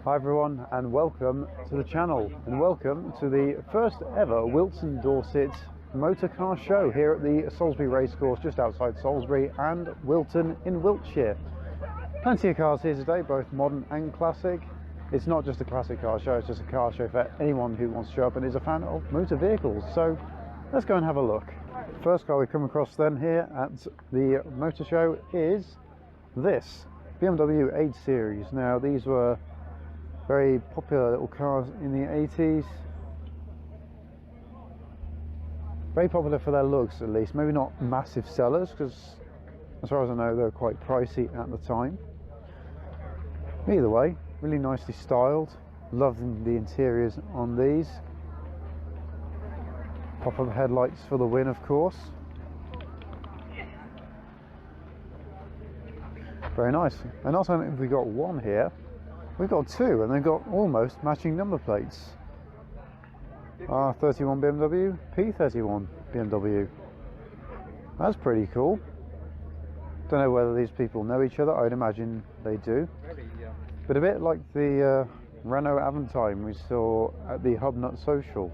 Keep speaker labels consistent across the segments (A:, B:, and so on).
A: Hi everyone, and welcome to the channel, and welcome to the first ever Wilts and Dorset motor car show here at the Salisbury Racecourse just outside Salisbury and Wilton in Wiltshire. Plenty of cars here today, both modern and classic. It's not just a classic car show, it's just a car show for anyone who wants to show up and is a fan of motor vehicles. So let's go and have a look. First car we come across then here at the motor show is this BMW 8 Series. Now these were very popular little cars in the 80s. Very popular for their looks, at least. Maybe not massive sellers, because as far as I know they were quite pricey at the time. Either way, really nicely styled. Loving the interiors on these. Pop-up headlights for the win, of course. Very nice. And not only have we got one here, we've got two, and they've got almost matching number plates. R31 BMW, P31 BMW. That's pretty cool. Don't know whether these people know each other. I'd imagine they do. But a bit like the Renault Aventime we saw at the Hub Nut Social.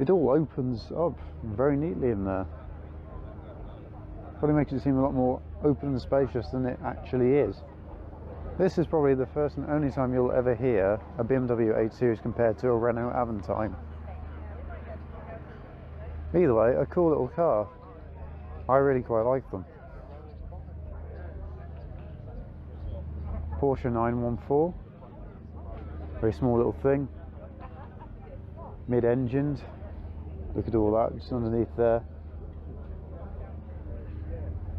A: It all opens up very neatly in there. Probably makes it seem a lot more open and spacious than it actually is. This is probably the first and only time you'll ever hear a BMW 8 Series compared to a Renault Aventime. Either way, a cool little car. I really quite like them. Porsche 914. Very small little thing. Mid-engined. Look at all that just underneath there.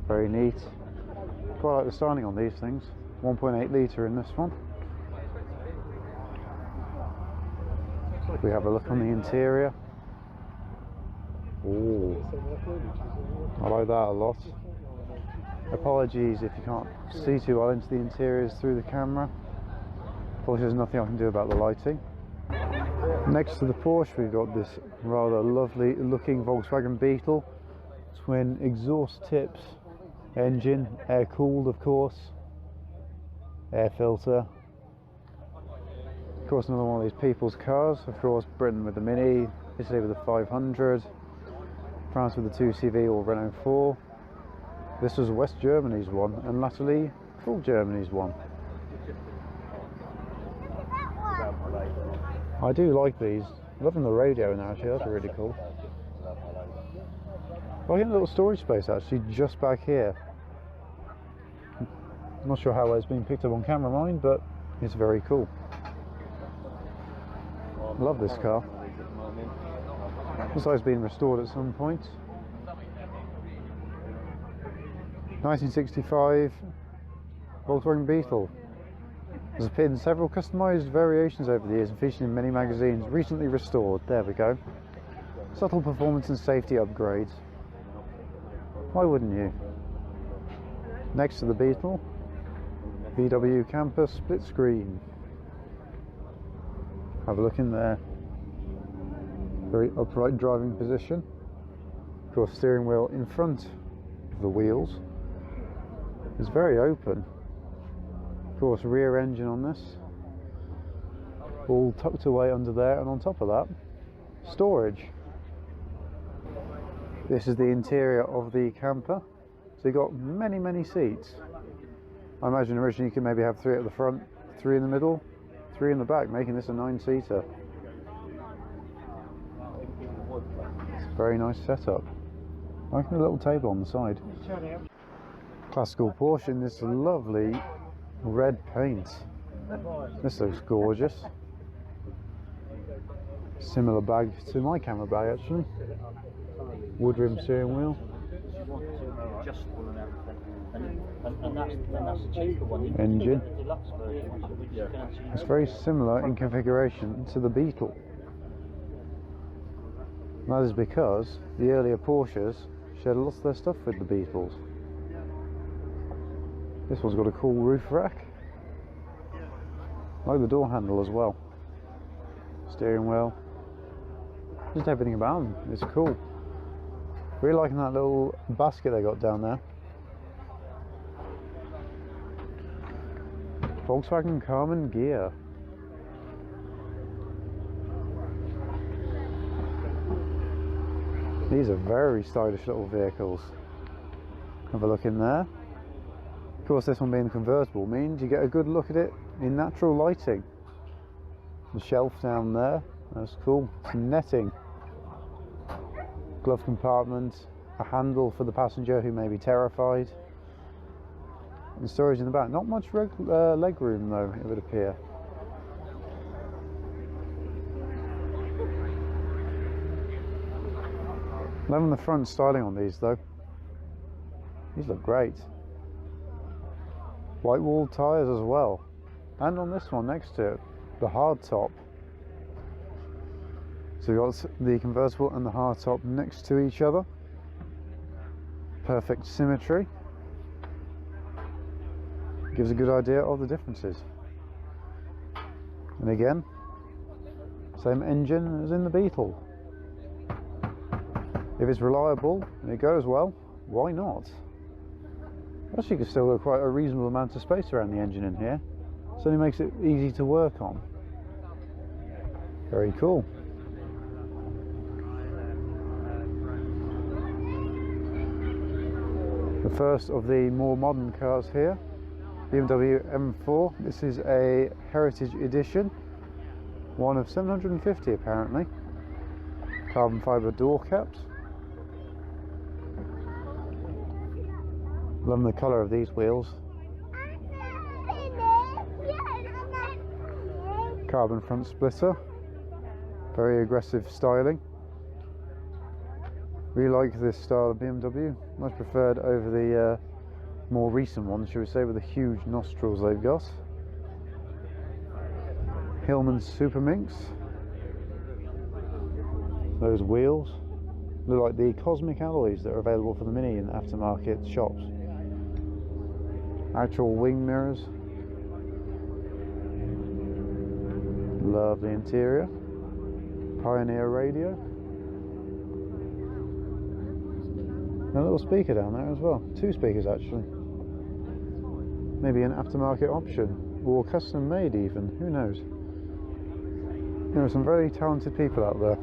A: Very neat. Quite like the styling on these things. 1.8 litre in this one. We have a look on the interior. Ooh, I like that a lot. Apologies if you can't see too well into the interiors through the camera. Of there's nothing I can do about the lighting. Next to the Porsche we've got this rather lovely looking Volkswagen Beetle. Twin exhaust tips, engine, air cooled of course. Air filter. Of course another one of these people's cars. Of course Britain with the Mini, Italy with the 500, France with the 2CV or Renault 4. This was West Germany's one, and latterly full Germany's one. I do like these. Loving the radio now actually, that's really cool. I get a little storage space actually just back here. I'm not sure how it's been picked up on camera, mind, but it's very cool. Love this car. Looks like it's been restored at some point. 1965 Volkswagen Beetle. There's appeared in several customised variations over the years and featured in many magazines. Recently restored. There we go. Subtle performance and safety upgrades. Why wouldn't you? Next to the Beetle, VW Camper split screen. Have a look in there. Very upright driving position. Of course, steering wheel in front of the wheels. It's very open. Of course, rear engine on this. All tucked away under there, and on top of that, storage. This is the interior of the camper. So you've got many seats. I imagine originally you could maybe have 3 at the front, 3 in the middle, 3 in the back, making this a 9-seater. It's a very nice setup. I like the little table on the side. Classical Porsche in this lovely red paint. This looks gorgeous. Similar bag to my camera bag actually. Wood rim steering wheel. Engine. It's very similar in configuration to the Beetle. That is because the earlier Porsches shared lots of their stuff with the Beetles. This one's got a cool roof rack. I like the door handle as well. Steering wheel. Just everything about them. It's cool. Really liking that little basket they got down there. Volkswagen Gt. These are very stylish little vehicles. Have a look in there. Of course, this one being the convertible means you get a good look at it in natural lighting. The shelf down there, that's cool. Some netting. Glove compartment, a handle for the passenger who may be terrified. And storage in the back. Not much leg room though, it would appear. Loving the front styling on these though. These look great. White wall tyres as well. And on this one next to it, the hard top. So we've got the convertible and the hard top next to each other. Perfect symmetry. Gives a good idea of the differences. And again, same engine as in the Beetle. If it's reliable and it goes well, why not? Actually, you can still get quite a reasonable amount of space around the engine in here. Certainly makes it easy to work on. Very cool. The first of the more modern cars here, BMW M4. This is a Heritage Edition, one of 750 apparently. Carbon fibre door caps. Love the colour of these wheels. Carbon front splitter. Very aggressive styling. Really like this style of BMW. Much preferred over the more recent ones, shall we say, with the huge nostrils they've got. Hillman's Super Minx. Those wheels look like the cosmic alloys that are available for the Mini in aftermarket shops. Actual wing mirrors. Lovely interior. Pioneer radio. And a little speaker down there as well. Two speakers actually. Maybe an aftermarket option, or custom made even, who knows. There are some very talented people out there.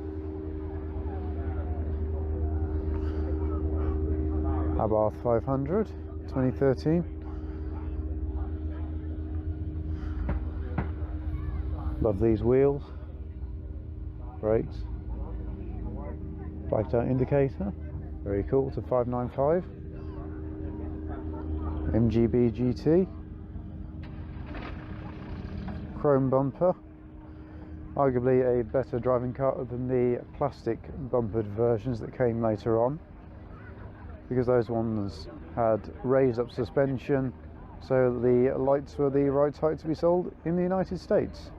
A: Abarth 500, 2013. Love these wheels. Brakes. Blacked out indicator. Very cool, to 595. MGB GT. Chrome bumper. Arguably a better driving car than the plastic bumpered versions that came later on, because those ones had raised up suspension so the lights were the right height to be sold in the United States.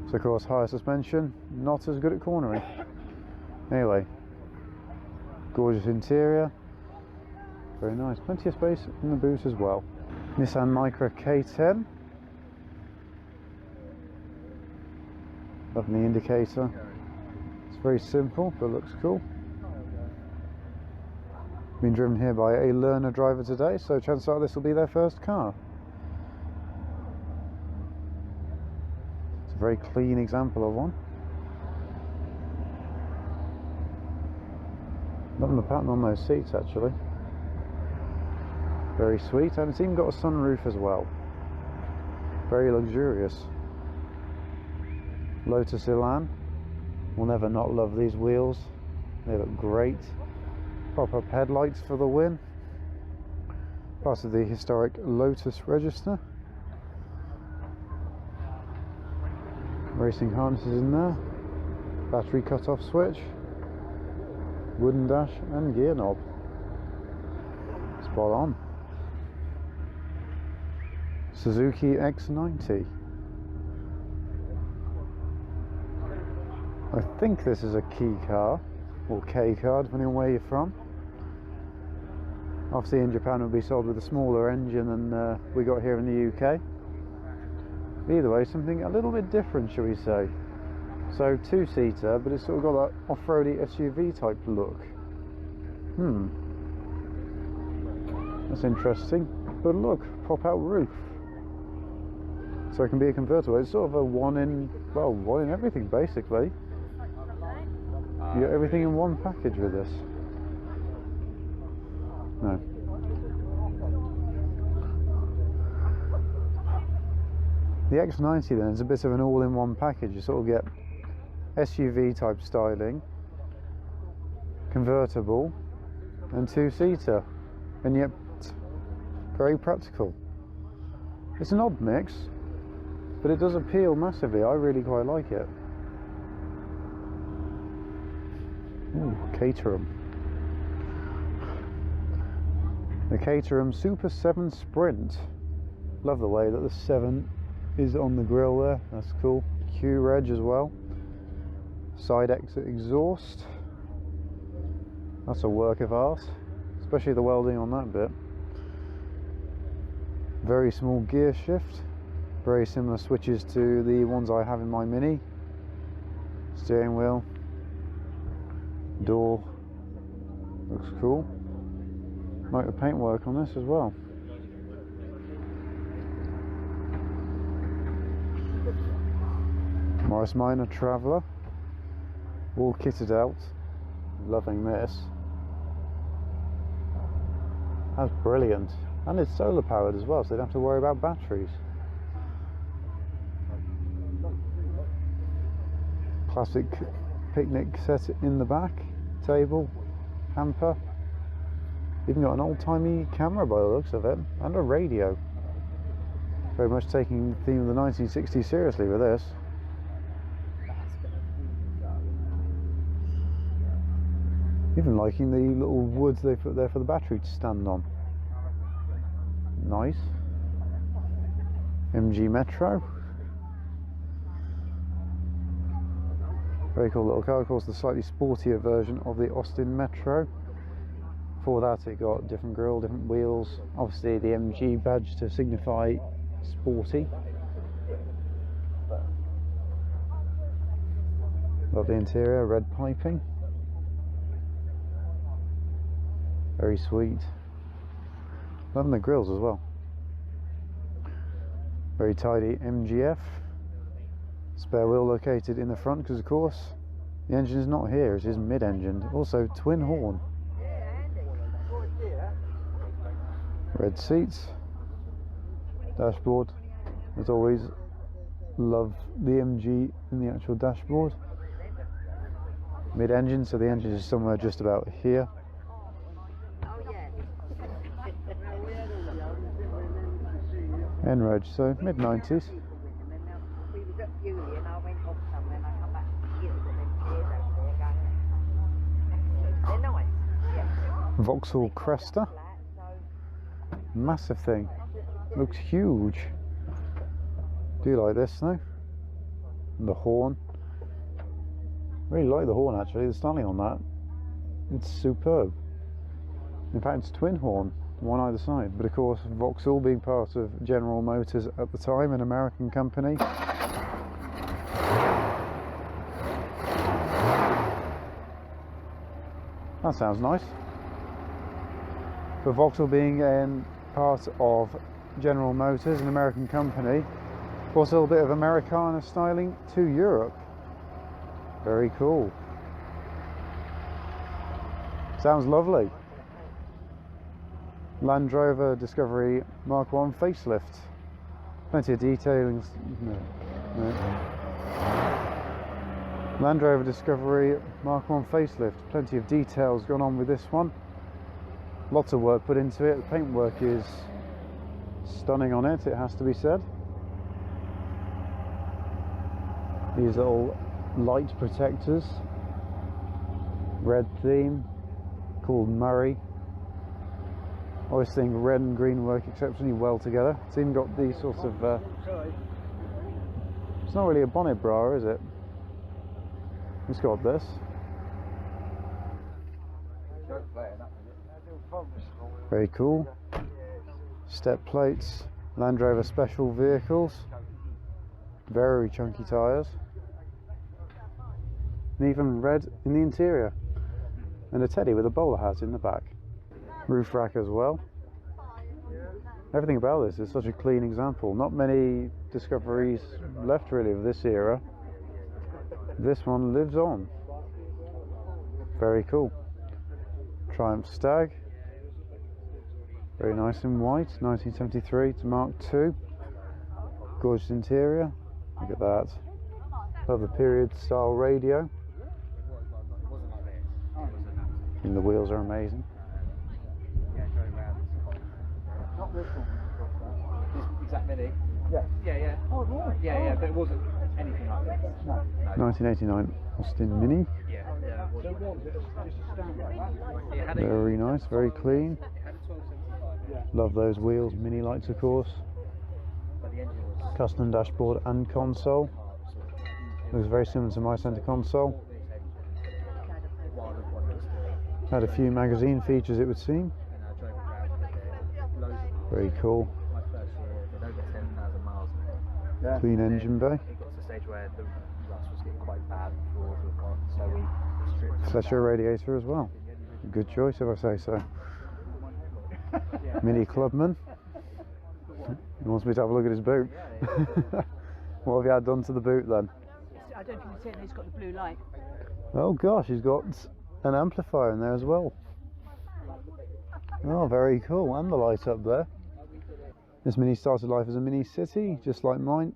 A: So of course higher suspension, not as good at cornering. Anyway, gorgeous interior, very nice, plenty of space in the boot as well. Nissan Micra K10. Lovely indicator. It's very simple but looks cool. Been driven here by a learner driver today, so chances are this will be their first car. It's a very clean example of one. Loving the pattern on those seats actually. Very sweet, and it's even got a sunroof as well. Very luxurious. Lotus Elan. Will never not love these wheels. They look great. Pop-up headlights for the win. Part of the historic Lotus register. Racing harnesses in there. Battery cut-off switch. Wooden dash and gear knob. Spot on. Suzuki X90. I think this is a key car, or K car, depending on where you're from. Obviously in Japan it will be sold with a smaller engine than we got here in the UK. Either way, something a little bit different, shall we say. So two-seater, but it's sort of got that off-roady SUV type look. That's interesting. But look, pop out roof. So it can be a convertible. It's sort of a one in everything basically. You get everything in one package with this. No. The X90 then is a bit of an all-in-one package. You sort of get SUV type styling, convertible, and two-seater, and yet very practical. It's an odd mix, but it does appeal massively. I really quite like it. Ooh, Caterham. The Caterham Super 7 Sprint. Love the way that the 7 is on the grille there. That's cool. Q-Reg as well. Side exit exhaust. That's a work of art, especially the welding on that bit. Very small gear shift. Very similar switches to the ones I have in my Mini. Steering wheel. Door. Looks cool. Like the paintwork on this as well. Morris Minor Traveller. All kitted out. Loving this. That's brilliant. And it's solar powered as well, so they don't have to worry about batteries. Classic picnic set in the back. Table. Hamper. Even got an old-timey camera by the looks of it. And a radio. Very much taking the theme of the 1960s seriously with this. Even liking the little woods they put there for the battery to stand on. Nice. MG Metro. Very cool little car. Of course, the slightly sportier version of the Austin Metro. Before that, it got different grille, different wheels. Obviously, the MG badge to signify sporty. Love the interior, red piping. Very sweet. Loving the grills as well. Very tidy MGF. Spare wheel located in the front because of course the engine is not here, it is mid-engined. Also twin horn. Red seats. Dashboard. As always, love the MG in the actual dashboard. Mid-engine, so the engine is somewhere just about here. Enreg, so mid-90s. Vauxhall Cresta. Massive thing. Looks huge. Do you like this though? And the horn. Really like the horn actually, the styling on that. It's superb. In fact, it's twin horn, one either side. But of course, Vauxhall being part of General Motors at the time, an American company. That sounds nice. But Vauxhall being part of General Motors, an American company, of course a little bit of Americana styling to Europe. Very cool. Sounds lovely. Land Rover Discovery Mark 1 facelift. Plenty of detailing. No. Land Rover Discovery Mark 1 facelift. Plenty of details gone on with this one. Lots of work put into it. The paintwork is stunning on it, it has to be said. These little light protectors. Red theme. Called Murray. I always think red and green work exceptionally well together. It's even got these sorts of... it's not really a bonnet bra, is it? It's got this. Very cool. Step plates. Land Rover special vehicles. Very chunky tyres. And even red in the interior. And a teddy with a bowler hat in the back. Roof rack as well. Everything about this is such a clean example. Not many discoveries left really of this era. This one lives on. Very cool. Triumph Stag. Very nice in white, 1973 to Mark II. Gorgeous interior. Look at that. Love the period style radio. And the wheels are amazing.
B: Not this one. This exact Mini.
C: Yeah.
B: Yeah, yeah.
C: Oh, right.
B: Yeah, but it wasn't anything like this.
C: No.
A: 1989 Aston Mini.
B: Yeah, yeah.
C: So it was just a stand like that.
A: Very nice, very clean.
B: It had a 1275.
C: Yeah.
A: Love those wheels, mini lights of course.
B: But the engine was
A: Custom dashboard and console. Looks very similar to my centre console. Had a few magazine features it would seem. Very cool.
B: My first year, did over 10,000 miles.
C: Yeah.
A: Clean engine bay.
B: It got to the stage where the rust was getting quite bad before we got, so we stripped
A: Fletcher radiator as well. Good choice if I say so. Mini Clubman. He wants me to have a look at his boot. What have you had done to the boot then?
D: I don't think it's it, it's got the blue light.
A: Oh gosh, he's got an amplifier in there as well. Oh, very cool. And the light up there. This Mini started life as a Mini City, just like mine.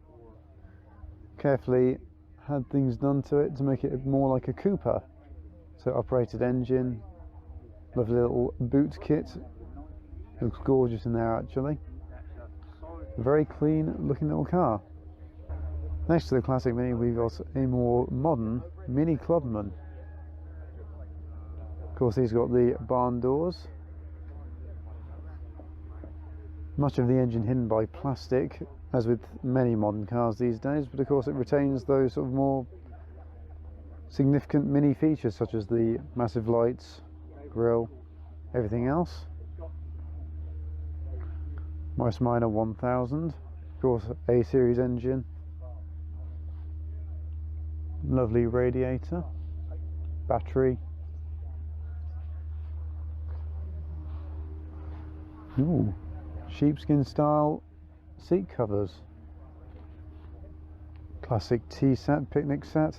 A: Carefully had things done to it to make it more like a Cooper. So operated engine, lovely little boot kit. Looks gorgeous in there actually. A very clean looking little car. Next to the classic Mini we've got a more modern Mini Clubman. Of course he's got the barn doors. Much of the engine hidden by plastic, as with many modern cars these days, but of course it retains those sort of more significant Mini features such as the massive lights, grille, everything else. Most minor 1000, of course A series engine, lovely radiator, battery. Ooh. Sheepskin style seat covers. Classic tea set, picnic set.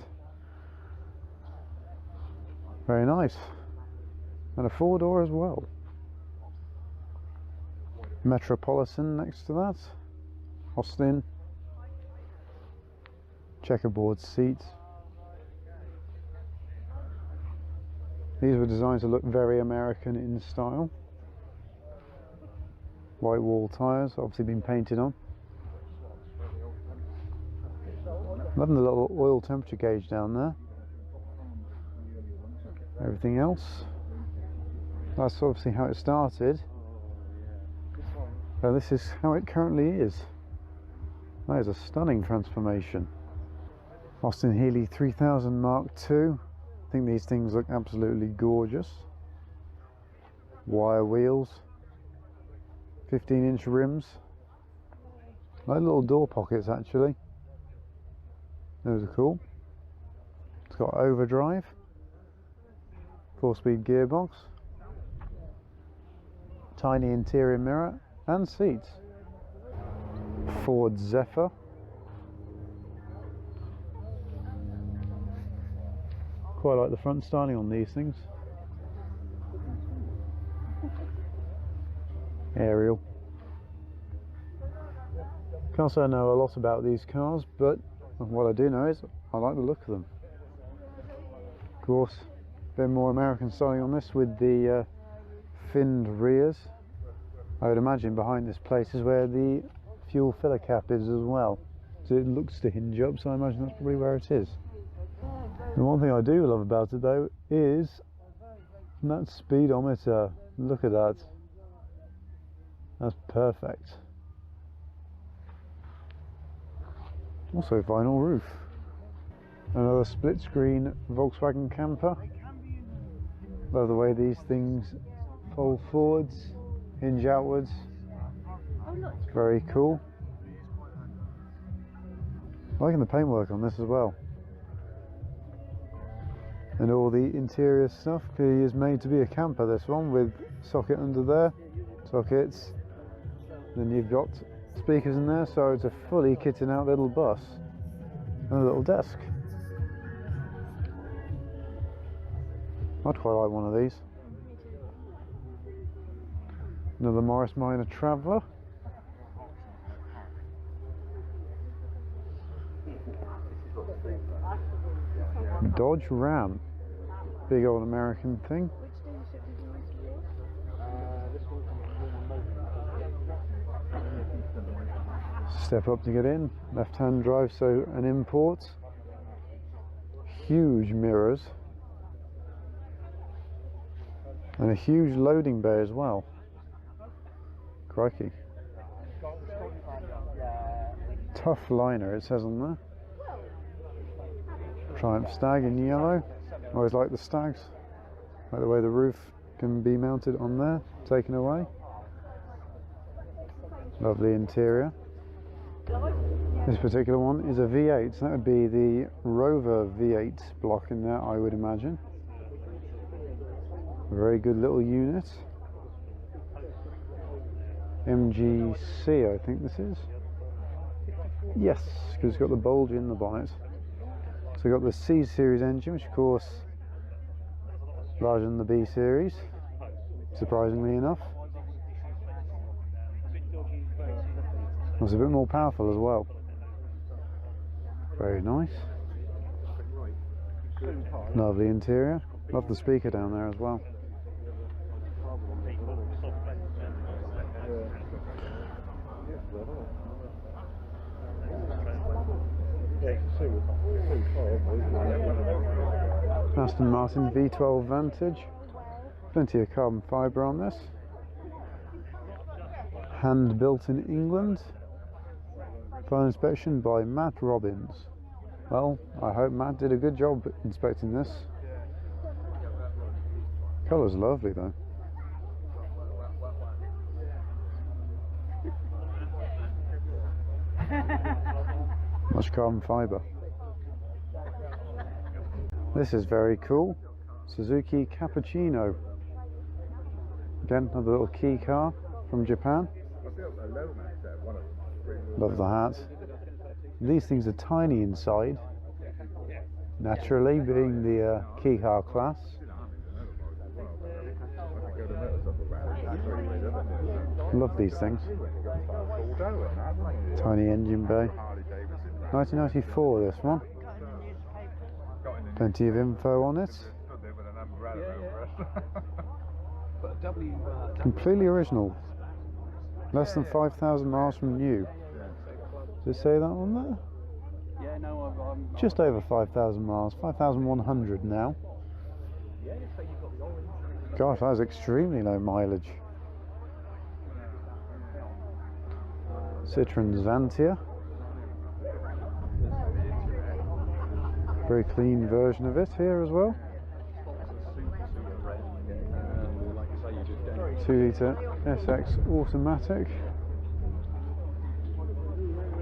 A: Very nice. And a 4-door as well. Metropolitan next to that. Austin. Checkerboard seats. These were designed to look very American in style. White wall tyres, obviously been painted on. Loving the little oil temperature gauge down there. Everything else. That's obviously how it started. So this is how it currently is. That is a stunning transformation. Austin Healey 3000 Mark II. I think these things look absolutely gorgeous. Wire wheels. 15-inch rims, like little door pockets actually. Those are cool. It's got overdrive, 4-speed gearbox, tiny interior mirror and seats. Ford Zephyr. Quite like the front styling on these things. Aerial. Can't say I know a lot about these cars, but what I do know is I like the look of them. Of course, a bit more American styling on this with the finned rears. I would imagine behind this place is where the fuel filler cap is as well. So it looks to hinge up, so I imagine that's probably where it is. The one thing I do love about it though is that speedometer. Look at that. That's perfect. Also vinyl roof. Another split screen Volkswagen camper. Love the way these things fold forwards, hinge outwards. Very cool. Liking the paintwork on this as well. And all the interior stuff clearly is made to be a camper, this one, with socket under there, sockets, Then you've got speakers in there, so it's a fully kitted out little bus and a little desk. I'd quite like one of these. Another Morris Minor Traveller. Dodge Ram. Big old American thing. Step up to get in. Left hand drive, so an import. Huge mirrors. And a huge loading bay as well. Crikey. Tough liner, it says on there. Triumph Stag in yellow. Always like the Stags. Like the way the roof can be mounted on there, taken away. Lovely interior. This particular one is a V8, so that would be the Rover V8 block in there, I would imagine. Very good little unit. MGC, I think this is. Yes, because it's got the bulge in the bonnet. So we've got the C series engine, which of course larger than the B series, surprisingly enough. It's a bit more powerful as well. Very nice. Lovely interior. Love the speaker down there as well. Aston Martin V12 Vantage. Plenty of carbon fibre on this. Hand built in England. Final inspection by Matt Robbins. Well, I hope Matt did a good job inspecting this. Colour's lovely though. Much carbon fibre. This is very cool. Suzuki Cappuccino. Again, another little key car from Japan. Love the hat. These things are tiny inside, naturally being the key car class. Love these things. Tiny engine bay. 1994 this one. Plenty of info on it. Completely original. Less than 5,000 miles from new. Does it say that on there?
C: Yeah, no, I'm
A: Just over 5,000 miles. 5,100 now. Gosh, that was extremely low mileage. Citroen Xantia. Very clean version of it here as well. 2-litre SX automatic.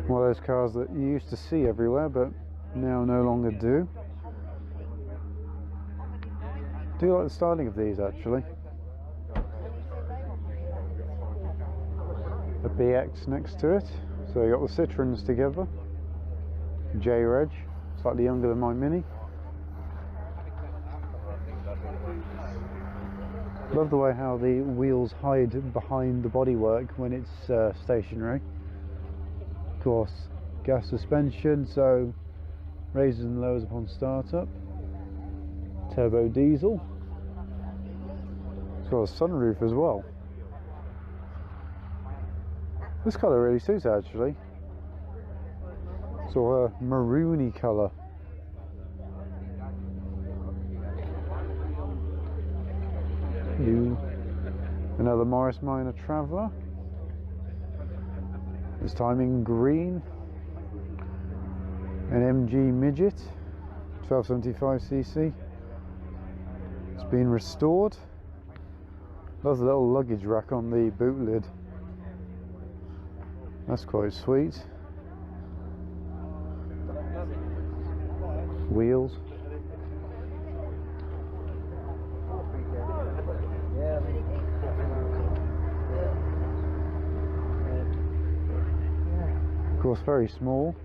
A: One of those cars that you used to see everywhere but now no longer do. Do like the styling of these actually. A BX next to it. So you got the Citroens together. J-Reg, slightly younger than my Mini. Love the way how the wheels hide behind the bodywork when it's stationary. Of course, gas suspension, so raises and lowers upon startup. Turbo diesel. It's got a sunroof as well. This colour really suits it actually. Sort of a maroony colour. Another Morris Minor Traveller. This time in green. An MG Midget, 1275cc. It's been restored. Love the little luggage rack on the boot lid. That's quite sweet. Wheels. Of course, very small,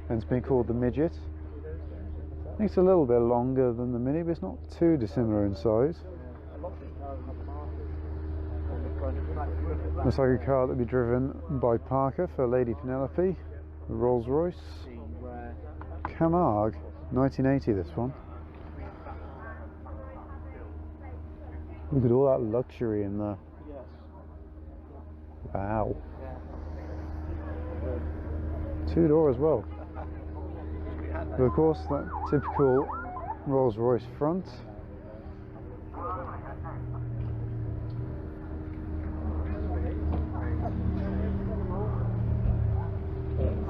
A: and it's been called the midget. I think it's a little bit longer than the Mini, but it's not too dissimilar in size. Looks like a car that would be driven by Parker for Lady Penelope. Rolls Royce. Camargue, 1980 this one. Look at all that luxury in there. Wow. Two-door as well. But of course, that typical Rolls Royce front.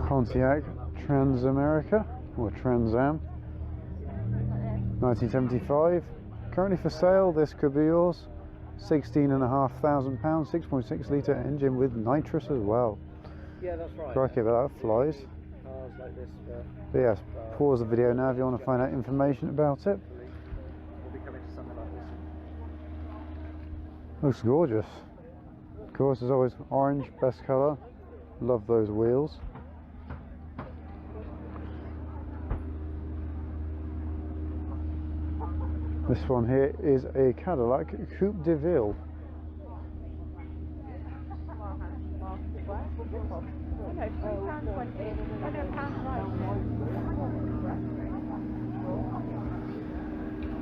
A: Pontiac Trans America, or Trans Am, 1975. Currently for sale, this could be yours. £16,500, 6.6 litre engine with nitrous as well.
B: Yeah, that's right.
A: Crikey, but that flies.
B: Cars like this,
A: But yes, pause the video now if you want to find out information about it.
B: we'll be coming to something like this.
A: Looks gorgeous. Of course, as always, orange, best colour. Love those wheels. This one here is a Cadillac Coupe de Ville.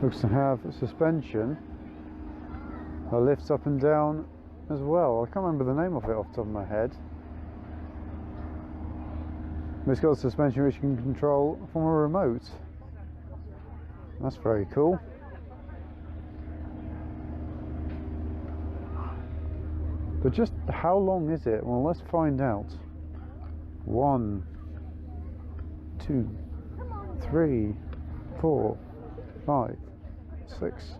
A: Looks to have suspension that lifts up and down as well. I can't remember the name of it off the top of my head. But it's got a suspension which you can control from a remote. That's very cool. But just how long is it? Well, let's find out. 1, 2, 3, 4, 5, 6,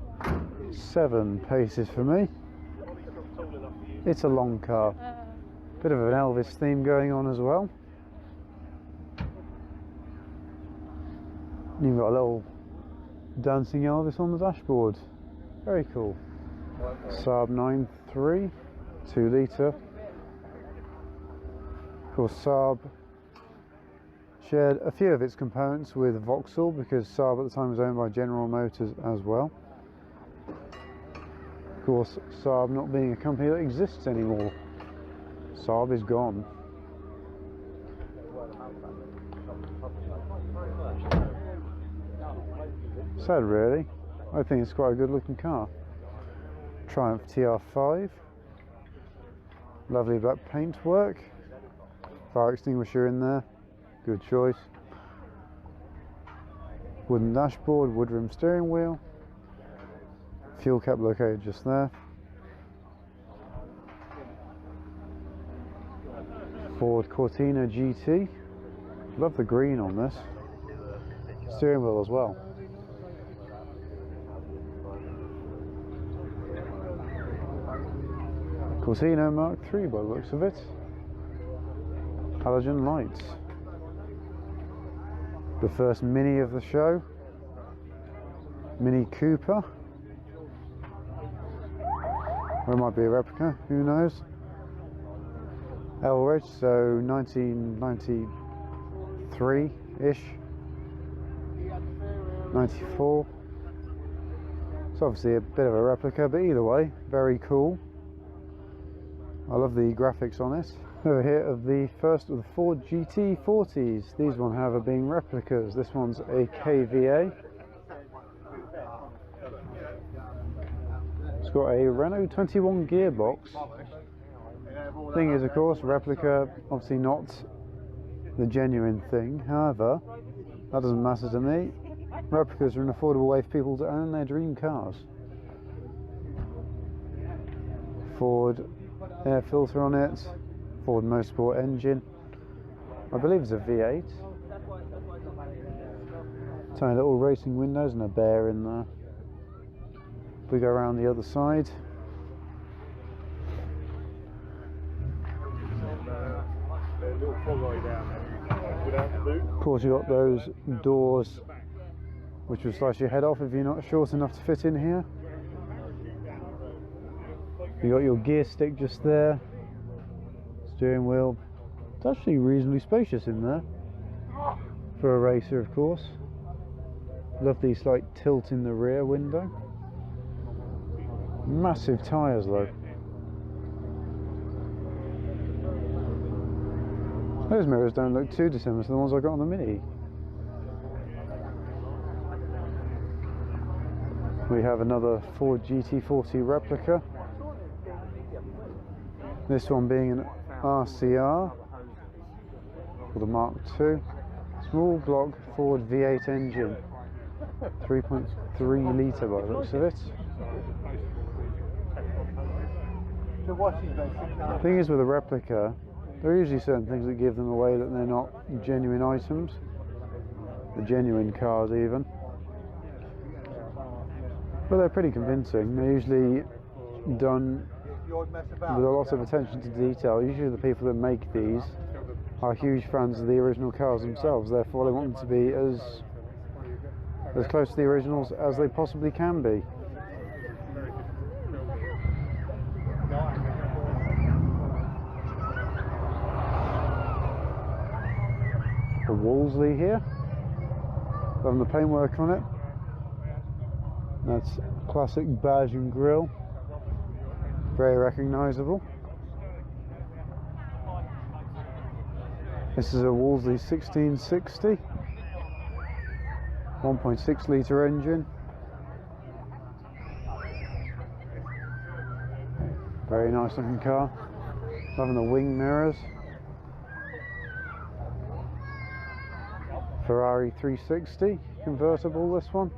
A: 7 paces for me. It's a long car. Bit of an Elvis theme going on as well. You've got a little dancing Elvis on the dashboard. Very cool. Saab 9.3. 2 litre. Of course, Saab shared a few of its components with Vauxhall because Saab at the time was owned by General Motors as well. Of course, Saab not being a company that exists anymore. Saab is gone. Sad, really. I think it's quite a good looking car. Triumph TR5. Lovely black paintwork. Fire extinguisher in there. Good choice. Wooden dashboard, woodroom steering wheel. Fuel cap located just there. Ford Cortina GT. Love the green on this. Steering wheel as well. Cortina Mark III by the looks of it. Halogen lights. The first Mini of the show. Mini Cooper. Or it might be a replica, who knows. L-Reg, so 1993-ish. 94. It's obviously a bit of a replica, but either way, very cool. I love the graphics on it. Over here of the first of the Ford GT40s. These one, however, being replicas. This one's a KVA. It's got a Renault 21 gearbox. Thing is, of course, replica, obviously not the genuine thing. However, that doesn't matter to me. Replicas are an affordable way for people to own their dream cars. Ford air filter on it, Ford Motorsport engine. I believe it's a V8. Tiny little racing windows and a bear in there. If we go around the other side, of course you've got those doors which will slice your head off if you're not short enough to fit in here. You got your gear stick just there, steering wheel, It's actually reasonably spacious in there for a racer, of course. Love the slight tilt in the rear window. Massive tyres though. Those mirrors don't look too dissimilar to the ones I got on the Mini. We have another Ford GT40 replica. This one being an RCR, or the Mark II. Small block Ford V8 engine. 3.3 litre by the looks of it. The thing is with a replica, there are usually certain things that give them away that they're not genuine items. The genuine cars even. But they're pretty convincing. They're usually done with a lot of attention to detail. Usually the people that make these are huge fans of the original cars themselves, therefore they want them to be as close to the originals as they possibly can be. A Wolseley here, having the paintwork on it. That's classic badge and grille, very recognisable. This is a Wolseley 1660, 1.6 litre engine. Very nice looking car. Loving the wing mirrors. Ferrari 360 convertible, this one.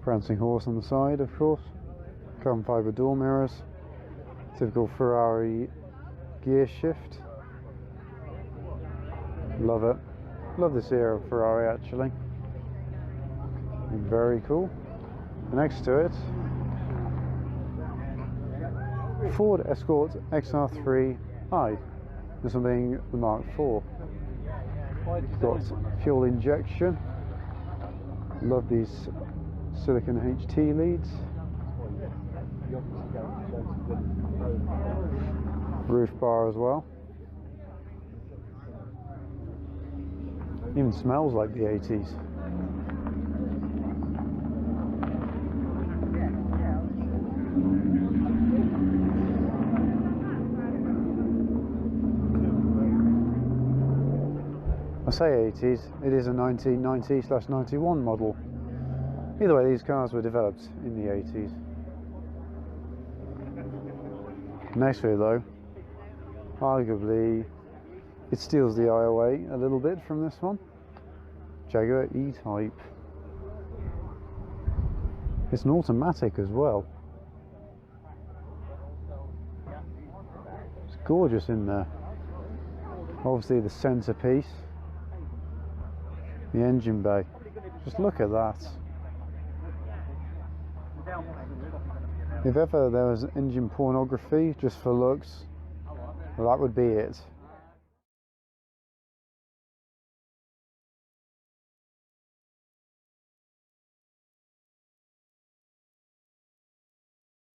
A: Prancing horse on the side, of course. Carbon fibre door mirrors. Typical Ferrari gear shift. Love it. Love this era of Ferrari actually. Very cool. Next to it, Ford Escort Xr3i. This one being the Mark IV. Got fuel injection. Love these silicon HT leads. Roof bar as well. Even smells like the 80s. I say 80s, it is a 1990/91 model. Either way, these cars were developed in the 80s. Next to it though, arguably it steals the eye away a little bit from this one. Jaguar E-Type. It's an automatic as well. It's gorgeous in there. Obviously the centerpiece, the engine bay. Just look at that. If ever there was engine pornography just for looks, well, that would be it.